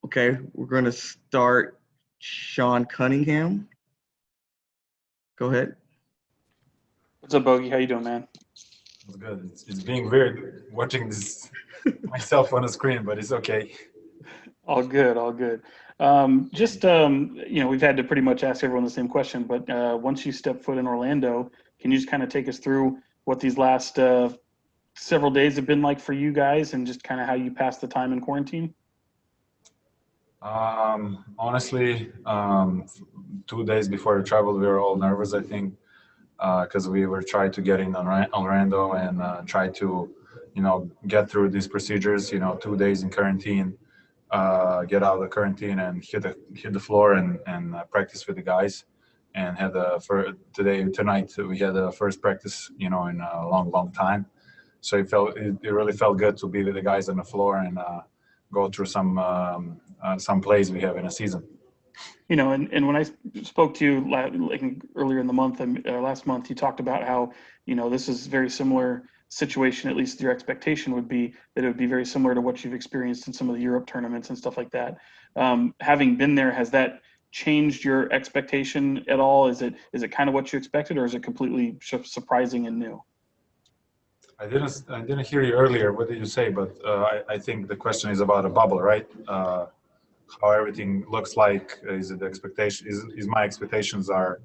Okay, we're going to start Sean Cunningham. Go ahead. What's up, Bogey? How you doing, man? It's good. It's being weird watching this myself on a screen, but it's okay. All good, all good. We've had to pretty much ask everyone the same question, but once you step foot in Orlando, can you just kind of take us through what these last several days have been like for you guys and just kind of how you passed the time in quarantine? Honestly, 2 days before the travel, we were all nervous, I think, because we were trying to get in Orlando and try to, get through these procedures. 2 days in quarantine, get out of the quarantine and hit the floor and practice with the guys. And for tonight we had the first practice, in a long time. So it really felt good to be with the guys on the floor and go through some plays we have in a season. And when I spoke to you like earlier in the month, last month, you talked about how, this is very similar situation, at least your expectation would be that it would be very similar to what you've experienced in some of the Europe tournaments and stuff like that. Having been there, has that changed your expectation at all? Is it kind of what you expected, or is it completely surprising and new? I didn't hear you earlier. What did you say? But I think the question is about a bubble, right? How everything looks like. Is it the expectation? Is my expectations are?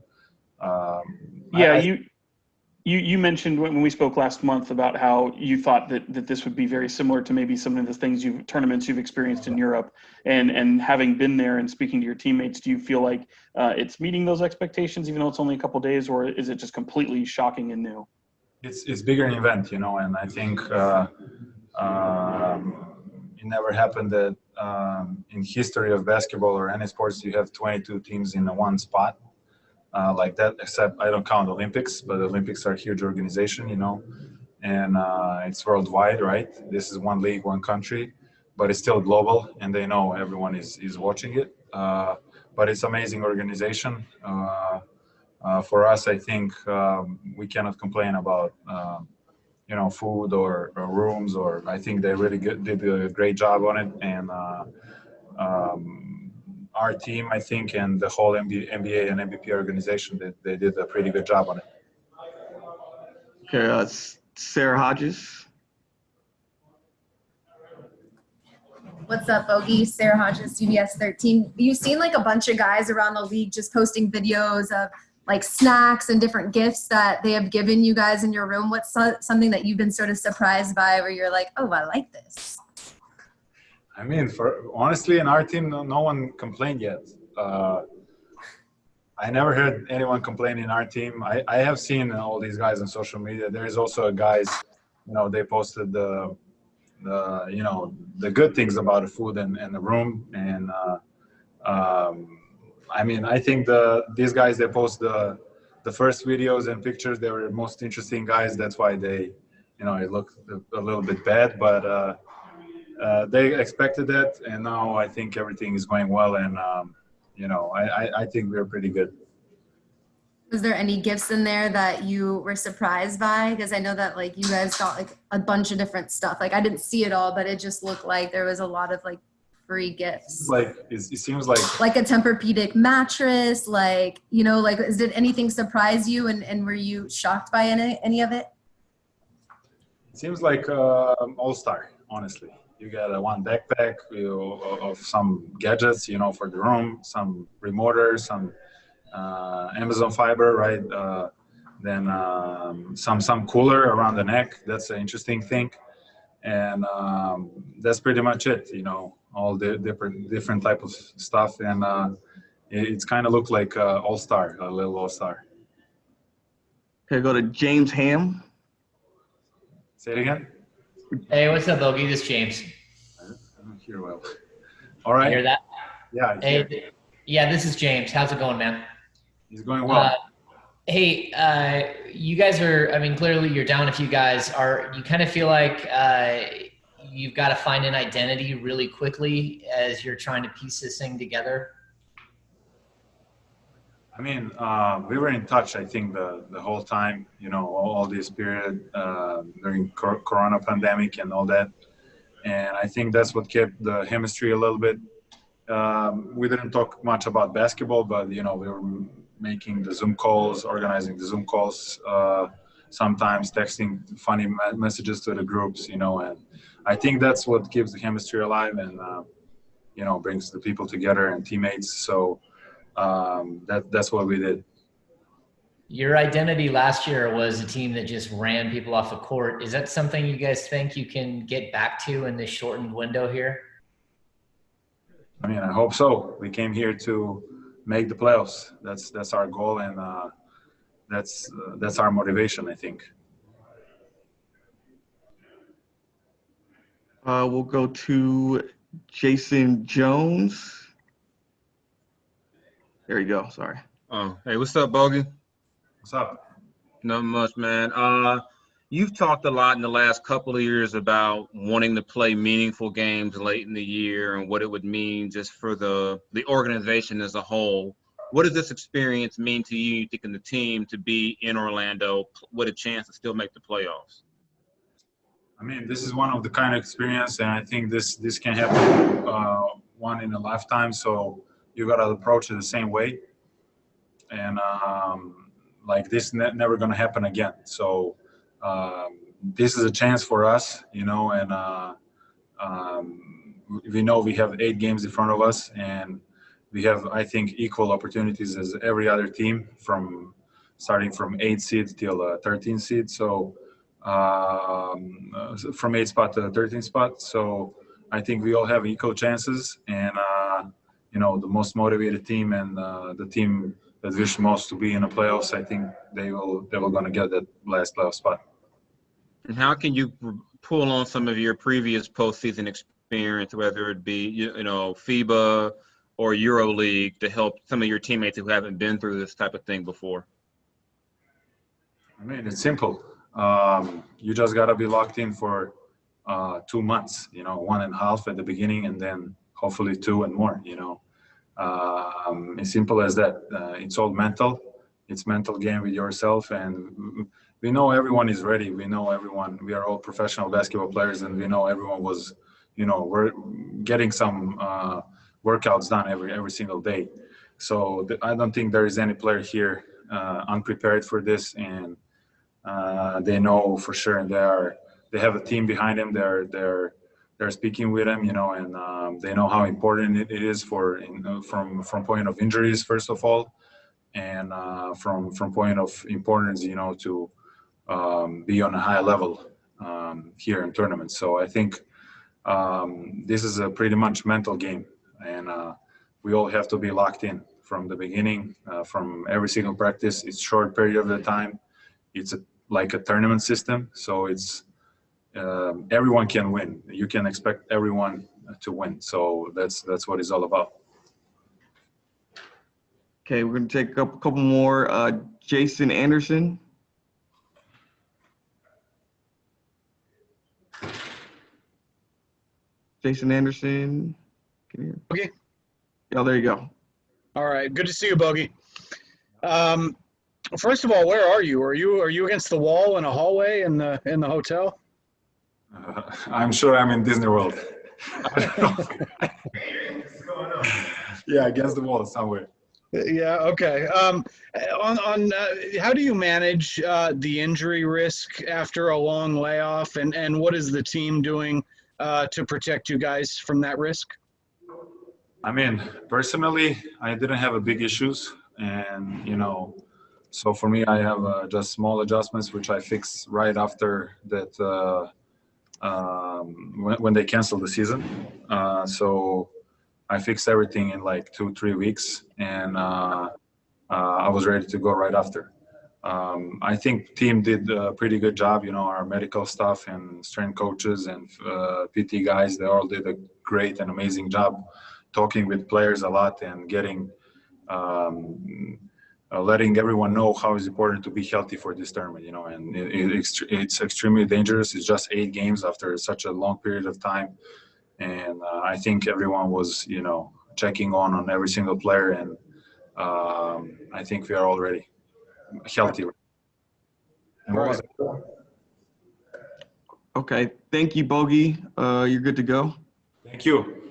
You mentioned when we spoke last month about how you thought that this would be very similar to maybe some of the tournaments you've experienced in Europe, and having been there and speaking to your teammates, do you feel like it's meeting those expectations even though it's only a couple of days, or is it just completely shocking and new? It's bigger an event, and I think it never happened that in history of basketball or any sports you have 22 teams in one spot. Like that, except I don't count Olympics, but the Olympics are a huge organization, and it's worldwide, right? This is one league, one country, but it's still global, and they know everyone is watching it. But it's amazing organization. For us, I think we cannot complain about food or rooms, or I think they really did a great job on it, and our team, I think, and the whole NBA and MVP organization, they did a pretty good job on it. Okay, Sarah Hodges. What's up, Bogey? Sarah Hodges, CBS 13. You've seen like a bunch of guys around the league just posting videos of like snacks and different gifts that they have given you guys in your room. What's something that you've been sort of surprised by where you're like, oh, I like this? I mean, honestly, in our team, no one complained yet. I never heard anyone complain in our team. I have seen all these guys on social media. There is also guys, they posted the good things about the food and the room. And I think these guys, they post the first videos and pictures. They were the most interesting guys. That's why they, it looked a little bit bad, but they expected that, and now I think everything is going well, and I think we're pretty good. Was there any gifts in there that you were surprised by? Because I know that like you guys got like a bunch of different stuff. Like I didn't see it all, but it just looked like there was a lot of like free gifts. Like it seems like a Tempur-Pedic mattress. Like did anything surprise you, and were you shocked by any of it? It seems like all-star, honestly. You got one backpack of some gadgets, for the room, some remoter, some Amazon fiber, right? Then some cooler around the neck. That's an interesting thing, and that's pretty much it. All the different type of stuff, and it's kind of looked like all-star, a little all-star. Okay, go to James Ham. Say it again. Hey, what's up, Bogey? This is James. I don't hear well. All right. You hear that? Yeah. Hey, yeah, this is James. How's it going, man? He's going well. Hey, you guys are, clearly you're down a few guys. You kind of feel like you've got to find an identity really quickly as you're trying to piece this thing together? We were in touch, I think, the whole time, all this period during Corona pandemic and all that. And I think that's what kept the chemistry a little bit We didn't talk much about basketball, but we were making the Zoom calls, organizing the Zoom calls, sometimes texting funny messages to the groups, and I think that's what keeps the chemistry alive and brings the people together and teammates. So that's what we did. Your identity last year was a team that just ran people off the court. Is that something you guys think you can get back to in this shortened window here? I mean, I hope so. We came here to make the playoffs. That's our goal, and that's our motivation, I think. We'll go to Jason Jones. There you go. Sorry. Oh, hey, what's up, Bogey? What's up? Not much, man. You've talked a lot in the last couple of years about wanting to play meaningful games late in the year and what it would mean just for the organization as a whole. What does this experience mean to you, you think, in the team to be in Orlando with a chance to still make the playoffs? I mean, this is one of the kind of experience, and I think this can happen one in a lifetime. So you gotta approach it the same way, and like this never gonna happen again. So this is a chance for us, and we know we have 8 games in front of us, and we have, I think, equal opportunities as every other team starting from 8 seed till 13 seed. So from 8 spot to 13 spot. So I think we all have equal chances, and the most motivated team and the team that wish most to be in the playoffs, I think they will gonna get that last playoff spot. And how can you pull on some of your previous postseason experience, whether it be FIBA or EuroLeague, to help some of your teammates who haven't been through this type of thing before? I mean, it's simple. You just gotta be locked in for 2 months. 1.5 at the beginning, and then hopefully 2 and more. As simple as that. It's all mental. It's mental game with yourself, and we know everyone is ready. We know everyone. We are all professional basketball players, and we know everyone was, we're getting some workouts done every single day. So I don't think there is any player here unprepared for this, and they know for sure, and they have a team behind them. They're speaking with them, and they know how important it is from point of injuries, first of all, and from point of importance, to be on a high level here in tournaments. So I think this is a pretty much mental game, and we all have to be locked in from the beginning, from every single practice. It's short period of the time. It's like a tournament system, so it's everyone can win. You can expect everyone to win. So that's what it's all about. Okay, we're going to take a couple more. Jason Anderson. Jason Anderson. Can you hear? Okay. Oh, there you go. All right. Good to see you, Bogey. First of all, where are you? Are you against the wall in a hallway in the hotel? I'm sure I'm in Disney World. Yeah, against the wall somewhere. Yeah. Okay. On how do you manage the injury risk after a long layoff, and what is the team doing to protect you guys from that risk? I mean, personally, I didn't have a big issues, and so for me, I have just small adjustments which I fix right after that. When they canceled the season, so I fixed everything in like 2-3 weeks, and I was ready to go right after. I think team did a pretty good job. Our medical staff and strength coaches and PT guys, they all did a great and amazing job talking with players a lot and getting letting everyone know how it's important to be healthy for this tournament, and it's extremely dangerous. It's just 8 games after such a long period of time. And I think everyone was, checking on every single player, and I think we are already healthy. And what was it? Okay, thank you, Bogey. You're good to go. Thank you.